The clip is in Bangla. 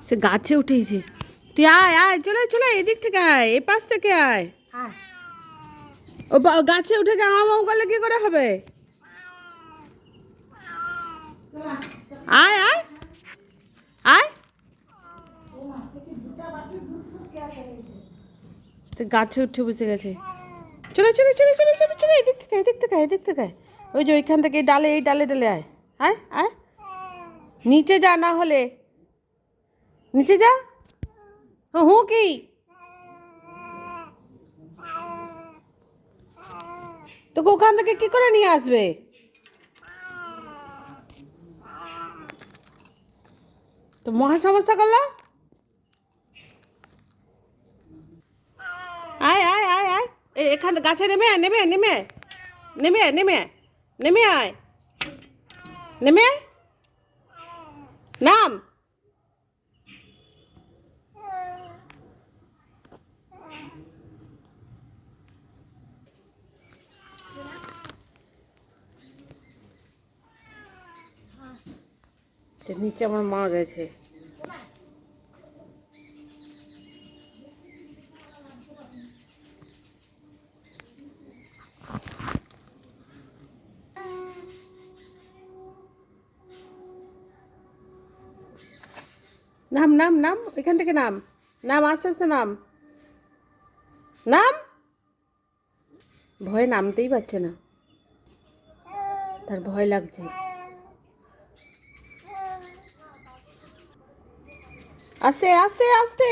সে গাছে উঠেছে। তুই আয় আয়, চলে চলে, এদিক থেকে আয়, এ পাশ থেকে আয়। ও গাছে উঠে গাঁ মাউ করলে কি করে হবে? আয় আয় আয়। গাছে উঠে বসে গেছে। চলে চলে চলে চলে চলে চলে, এদিক থেকে এদিক থেকে এদিক থেকে। ওই যে ওইখান থেকে এই ডালে ডালে আয়। আয় আয়, নিচে যা, না হলে নিচে যা। হুঁ কি? তোকে ওখান থেকে কি করে নিয়ে আসবে? তো মহা সমস্যা করলো। আয় আয় আয় আয়, এখানে গাছে নেমে আয়, নেমে নেমে নেমে নেমে নেমে আয়, নেমে নাম। নিচে আমার মা গেছে। নাম নাম নাম, এখান থেকে নাম, নাম আস্তে আস্তে নাম, নাম। ভয়ে নামতেই পারছে না, তার ভয় লাগছে। আস্তে আস্তে আস্তে।